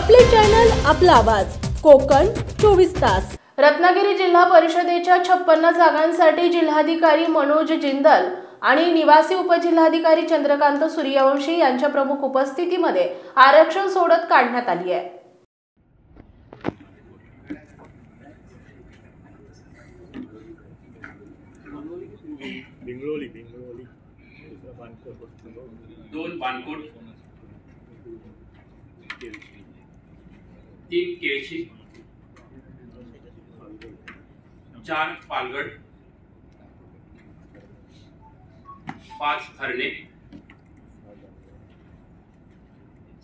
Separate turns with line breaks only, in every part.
आपले चॅनल, आपला आवाज, कोकण 24 तास। रत्नागिरी जिल्हा परिषदेच्या 56 जागांसाठी जिल्हाधिकारी मनोज जिंदल आणि निवासी उपजिल्हाधिकारी चंद्रकांत सूर्यवंशी यांच्या प्रमुख उपस्थितीमध्ये आरक्षण सोडत काढण्यात आली आहे।
दोन बानकोट, 3 केळशी, 4 पालगड, 5 हरणे,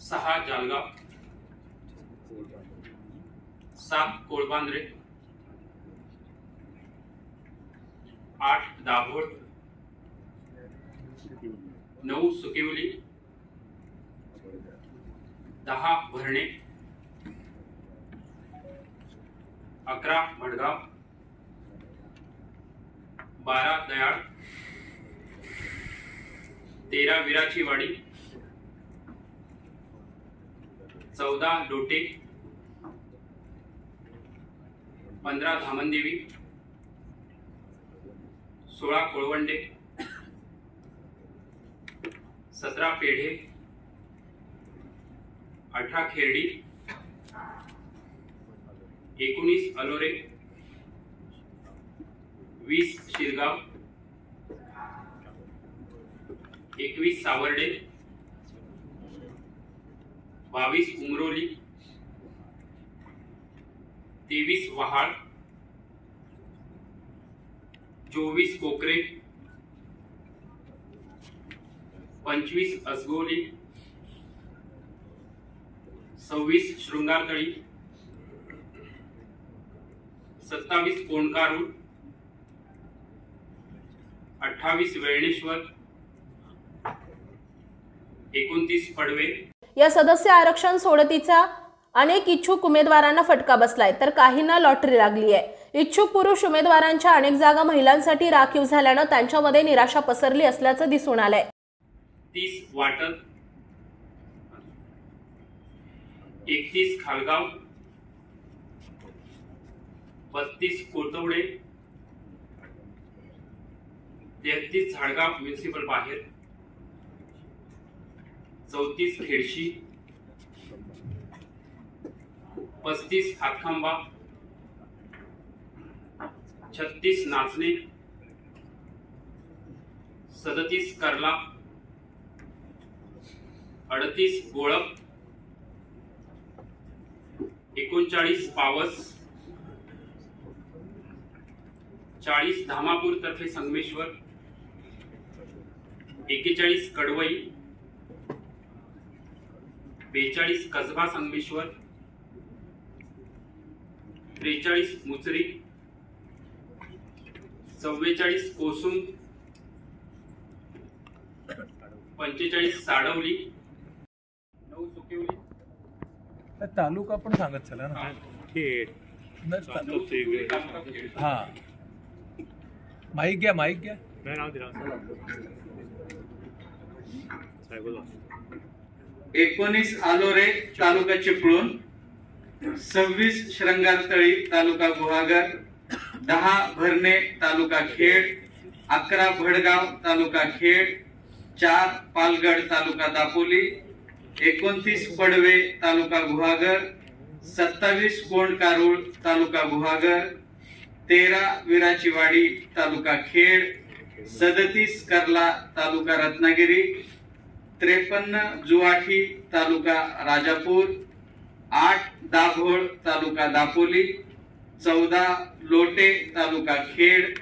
6 जालगाव, 7 कोळबांद्रे, 8 दाभोळ, 9 सुकिवली, 10 भरणे, 11 भडगाव, 12 दयाळ, 13 विराची वाडी, 14 लोटे, 15 धामणदेवी, 16 कोळवंडे, 17 पेढे, 18 खेरडी, 19 अलोरे, 20 शिरगाव, 21 सावर्डे, 22 उमरोली, 23 वहाळ, 24 कोकरे, 25 असगोली, 26 शृंगारतळी, 27 कोंडकारू, 28 वेळणेश्वर, 29 पडवे।
या सदस्य आरक्षण सोडतीचा अनेक इच्छुक उमेदवारांना फटका बसलाय, तर काहींना लॉटरी लागली आहे। इच्छुक पुरुष उमेदवारांच्या अनेक जागा महिलांसाठी राखीव झाल्याने त्यांच्यामध्ये निराशा पसरली असल्याचं दिसून आलंय।
30 वाटत, 31 खालगाव, 32 कोतवडे, 33 झाडगाव म्युनिसिपल बाहेर, 34 खेडशी, 35 हातखंबा, 36 नाचणे, 37 करला, 38 गोळप, 39 पावस, 40 धामापूर तर्फे संगमेश्वर, 41 कडवई, 42 कसबा संगमेश्वर, 43 मुचरी, 44 कोसुम, 45 साडवली, 9 सुकिवली।
तालुका पण सांगत चला ना। हाँ माईक घ्या, माईक घ्या।
19 आलोरे तालुका चिपळूण, 26 श्रंगारतळी तालुका गुहागर, 10 भरणे तालुका खेड, 11 भडगाव तालुका खेड, 4 पालगड तालुका दापोली, 29 पडवे तालुका गुहागर, 27 कोंडकारूळ तालुका गुहागर, 13 विराची वाडी तालुका खेड, 37 करला तालुका रत्नागिरी, 53 जुवाठी तालुका राजापूर, 8 दाभोळ तालुका दापोली, 14 लोटे तालुका खेड,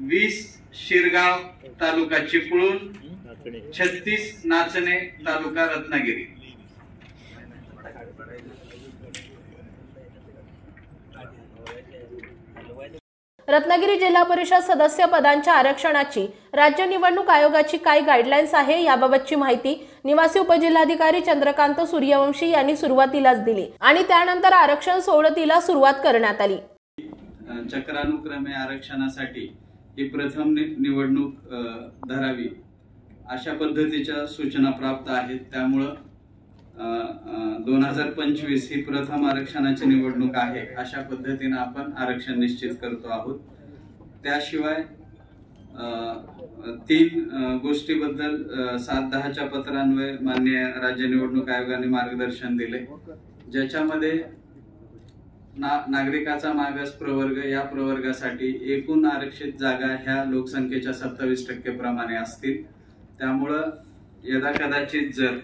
20 शिरगाव तालुका चिपळूण, 36 नाचणे तालुका रत्नागिरी।
रत्नागिरी जिल्हा परिषद सदस्य पदांच्या आरक्षणाची राज्य निवडणूक आयोगाची काय गाईडलाईन्स आहे याबाबतची माहिती निवासी उपजिल्हाधिकारी चंद्रकांत सूर्यवंशी यांनी सुरुवातीलाच दिली आणि त्यानंतर आरक्षण सोडतीला सुरुवात करण्यात आली।
चक्रानुक्रमे आरक्षणासाठी ही प्रथम निवडणूक धरावी अशा पद्धतीच्या सूचना प्राप्त आहेत। त्यामुळे 2025 ही प्रथम आरक्षणाची निवडणूक आहे, अशा पद्धतीने आपण आरक्षण निश्चित करतो आहोत. त्याशिवाय 3 गोष्टीबद्दल 7/10च्या पत्रान्वये माननीय राज्य निवडणूक आयोगाने मार्गदर्शन दिले, ज्याच्यामध्ये नागरिकाचा मागास प्रवर्ग या प्रवर्गासाठी एकूण आरक्षित जागा ह्या लोकसंख्येच्या 27% प्रमाणे असतील. त्यामुळं यदा कदाचित जर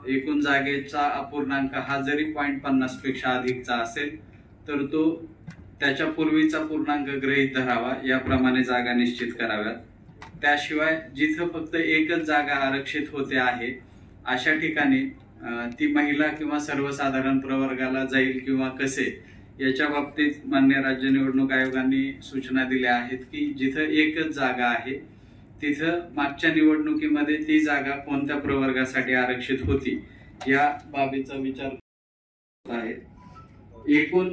एकूण जागेचा अपूर्णांक हा जरी 0.50 पेक्षा अधिकचा असेल तर तो त्याच्या पूर्वीचा पूर्णांक गृहीत धरावा, याप्रमाणे जागा निश्चित कराव्यात. त्याशिवाय जिथं फक्त एकच जागा आरक्षित होते आहे अशा ठिकाणी ती महिला किंवा सर्वसाधारण प्रवर्गाला जाईल किंवा कसे, याच्या बाबतीत मान्य राज्य निवडणूक आयोगाने सूचना दिल्या आहेत की जिथं एकच जागा आहे तिथं मागच्या निवडणुकीमध्ये ती जागा कोणत्या प्रवर्गासाठी आरक्षित होती या बाबीचा विचार आहे. एकूण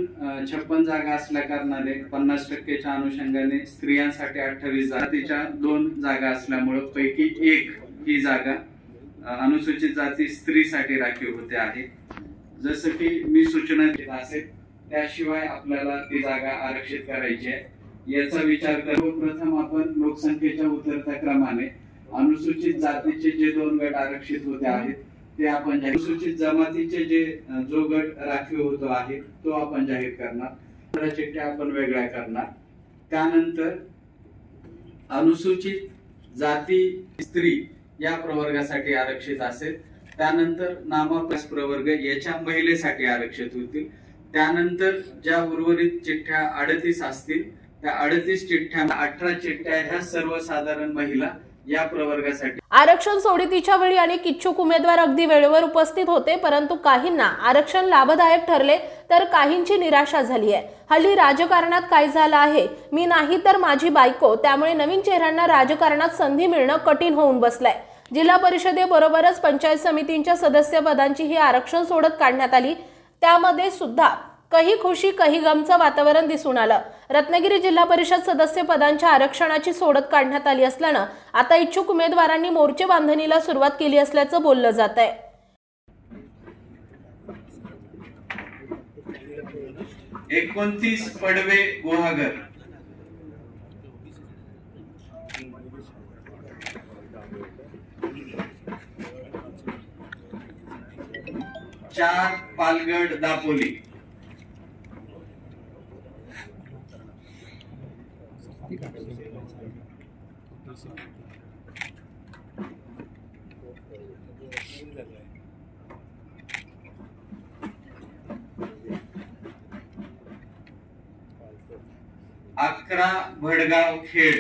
56 जागा असल्या कारणाने 50%च्या अनुषंगाने स्त्रियांसाठी 28 जागा, तिच्या 2 जागा असल्यामुळे पैकी 1 ही जागा अनुसूचित जाती स्त्रीसाठी राखीव होते आहे. जसं की मी सूचना देत असेल त्याशिवाय आपल्याला ती जागा आरक्षित करायची आहे. याचा विचार करून प्रथम आपण लोकसंख्येच्या उतरत्या क्रमाने अनुसूचित जातीचे जे 2 गट आरक्षित होते आहेत ते आपण अनुसूचित जमातीचे जो गट राखीव होतो आहे तो आपण जाहीर करणार. चिठ्ठ्या आपण वेगळ्या करणार. त्यानंतर अनुसूचित जाती स्त्री या प्रवर्गासाठी आरक्षित असेल. त्यानंतर नामांकित प्रवर्ग याच्या महिलेसाठी आरक्षित होतील. त्यानंतर ज्या उर्वरित चिठ्ठ्या 38 असतील त्या 38 चिठ्ठ्या 18 चिठ्ठ्या ह्या सर्वसाधारण महिला या प्रवर्गासाठी.
आरक्षण सोडतीच्या वेळी अनेक इच्छुक उमेदवार अगदी वेळेवर उपस्थित होते, परंतु काहींना आरक्षण लाभदायक ठरले तर काहींची निराशा झाली आहे. हल्ली राजकारणात काय झालं आहे, मी नाही तर माझी बायको, त्यामुळे नवीन चेहऱ्यांना राजकारणात संधी मिळणं कठीण होऊन बसलंय. जिल्हा परिषदेबरोबरच पंचायत समितींच्या सदस्य पदांची ही आरक्षण सोडत काढण्यात आली. त्यामध्ये सुद्धा काही खुशी काही गमचं वातावरण दिसून आलं. रत्नागिरी जिल्हा परिषद सदस्य पदांच्या आरक्षणाची सोडत काढण्यात आली असल्यानं आता इच्छुक उमेदवारांनी मोर्चे बांधणीला सुरुवात केली असल्याचं बोललं जात आहे.
एकोणतीस पडवे गुहागर, 4 पालगड दापोली, 11 भडगाव खेड.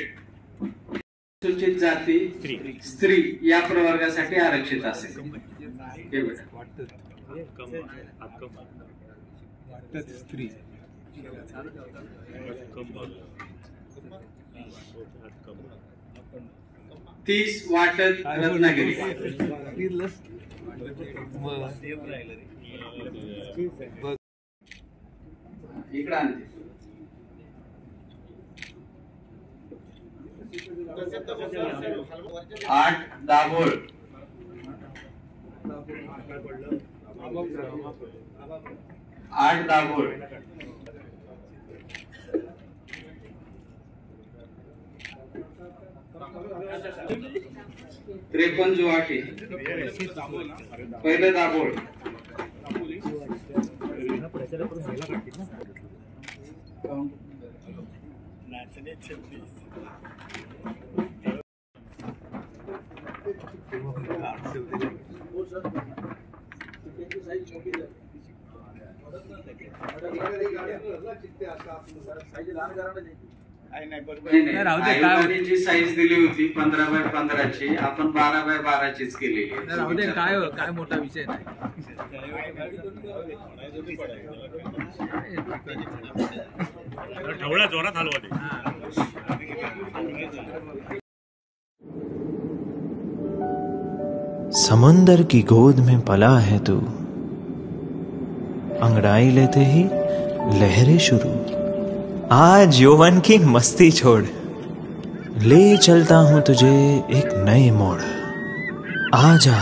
अनुसूचित जाती स्त्री या प्रवर्गासाठी आरक्षित असेल.
स्त्री
30 वाटत रत्नागिरी, इकडे आणते 8 दाभोळ, 8 दाभोळ, 53 जुवाटी, पहिलं दाभोळ,
आयोगाने
जी साईज दिली होती 15x15 ची, आपण 12x12 चीच केलेली.
काय मोठा विषय नाही. ढवळा जोरात हलवा ते.
समंदर की गोद में पला है तू, अंगड़ाई लेते ही लहरें शुरू, आज यौवन की मस्ती छोड़, ले चलता हूं तुझे एक नए मोड़, आजा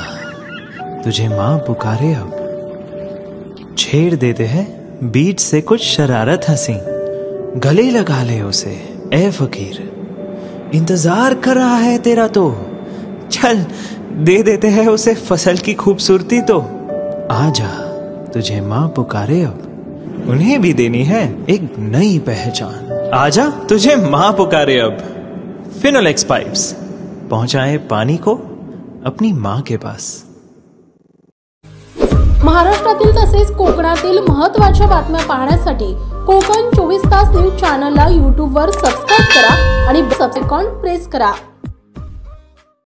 तुझे माँ पुकारे अब। छेड़ देते हैं बीच से कुछ शरारत हंसी, गले लगा ले उसे ए फकीर, इंतजार कर रहा है तेरा तो। चल दे देते हैं उसे फसल की खूबसूरती तो। आजा तुझे माँ पुकारे अब, उन्हें भी देनी है एक नई पहचान। आजा तुझे माँ पुकारे अब। फिनोलेक्स पाइप्स पहुंचाए पानी को अपनी माँ के पास।
महाराष्ट्रातील तसेच कोकणातील महत्त्वाच्या बातम्या पाहण्यासाठी कोकण 24 तास न्यूज चॅनलला YouTube वर सबस्क्राइब करा आणि बेल आयकॉन प्रेस करा।